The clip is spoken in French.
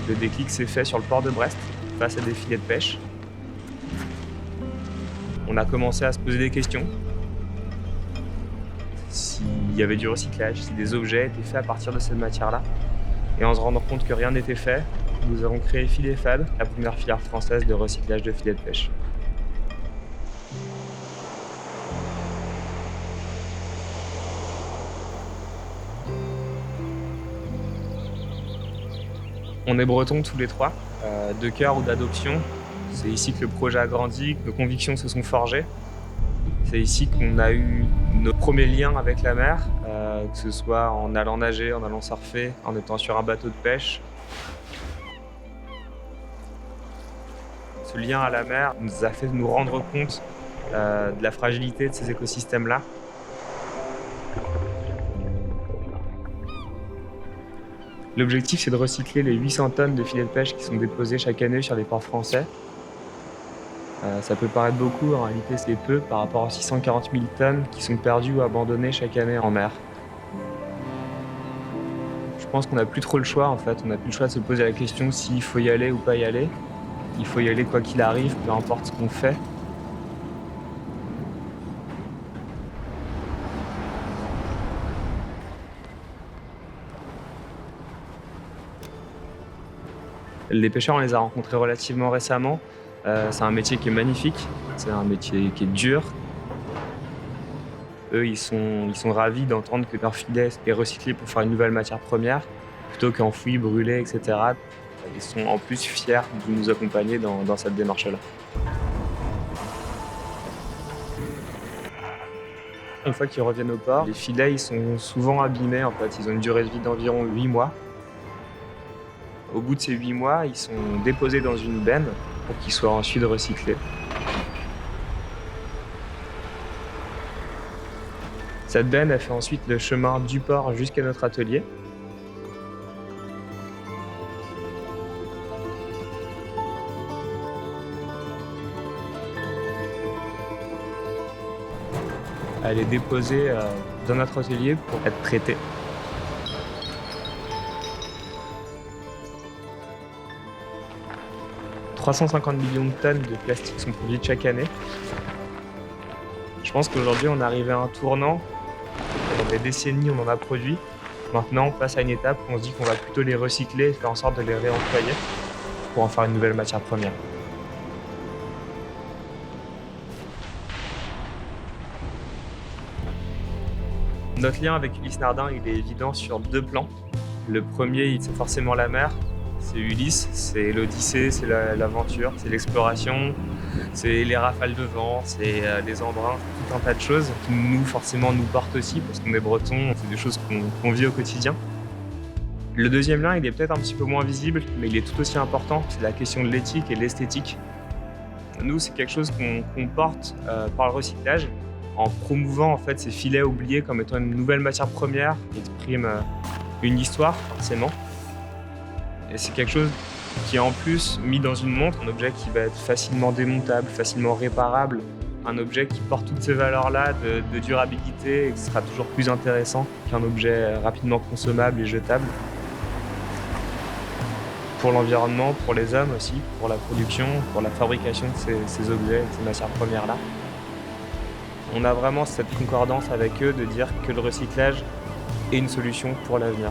Le déclic s'est fait sur le port de Brest, face à des filets de pêche. On a commencé à se poser des questions. S'il y avait du recyclage, si des objets étaient faits à partir de cette matière-là. Et en se rendant compte que rien n'était fait, nous avons créé Filet Fad, la première filière française de recyclage de filets de pêche. On est bretons tous les trois, de cœur ou d'adoption. C'est ici que le projet a grandi, que nos convictions se sont forgées. C'est ici qu'on a eu nos premiers liens avec la mer, que ce soit en allant nager, en allant surfer, en étant sur un bateau de pêche. Ce lien à la mer nous a fait nous rendre compte de la fragilité de ces écosystèmes-là. L'objectif, c'est de recycler les 800 tonnes de filets de pêche qui sont déposés chaque année sur les ports français. Ça peut paraître beaucoup, en réalité c'est peu par rapport aux 640 000 tonnes qui sont perdues ou abandonnées chaque année en mer. Je pense qu'on n'a plus trop le choix en fait, on n'a plus le choix de se poser la question s'il faut y aller ou pas y aller. Il faut y aller quoi qu'il arrive, peu importe ce qu'on fait. Les pêcheurs, on les a rencontrés relativement récemment. C'est un métier qui est magnifique, c'est un métier qui est dur. Eux, ils sont ravis d'entendre que leur filet est recyclé pour faire une nouvelle matière première, plutôt qu'enfoui, brûlé, etc. Ils sont en plus fiers de nous accompagner dans cette démarche-là. Une fois qu'ils reviennent au port, les filets ils sont souvent abîmés. En fait. Ils ont une durée de vie d'environ 8 mois. Au bout de ces 8 mois, ils sont déposés dans une benne pour qu'ils soient ensuite recyclés. Cette benne, elle fait ensuite le chemin du port jusqu'à notre atelier. Elle est déposée dans notre atelier pour être traitée. « 350 millions de tonnes de plastique sont produites chaque année. Je pense qu'aujourd'hui, on est arrivé à un tournant. Pendant des décennies, on en a produit. Maintenant, on passe à une étape où on se dit qu'on va plutôt les recycler et faire en sorte de les réemployer pour en faire une nouvelle matière première. Notre lien avec Ulysse Nardin, il est évident sur 2 plans. Le premier, c'est forcément la mer. C'est Ulysse, c'est l'Odyssée, c'est l'aventure, c'est l'exploration, c'est les rafales de vent, c'est les embruns, tout un tas de choses qui nous, forcément, nous portent aussi parce qu'on est bretons, c'est des choses qu'on vit au quotidien. Le deuxième lien, il est peut-être un petit peu moins visible, mais il est tout aussi important, c'est la question de l'éthique et de l'esthétique. Nous, c'est quelque chose qu'on porte par le recyclage, en promouvant en fait, ces filets oubliés comme étant une nouvelle matière première qui exprime une histoire, forcément. Et c'est quelque chose qui est en plus mis dans une montre, un objet qui va être facilement démontable, facilement réparable, un objet qui porte toutes ces valeurs-là de durabilité et qui sera toujours plus intéressant qu'un objet rapidement consommable et jetable. Pour l'environnement, pour les hommes aussi, pour la production, pour la fabrication de ces objets, de ces matières premières-là. On a vraiment cette concordance avec eux de dire que le recyclage est une solution pour l'avenir.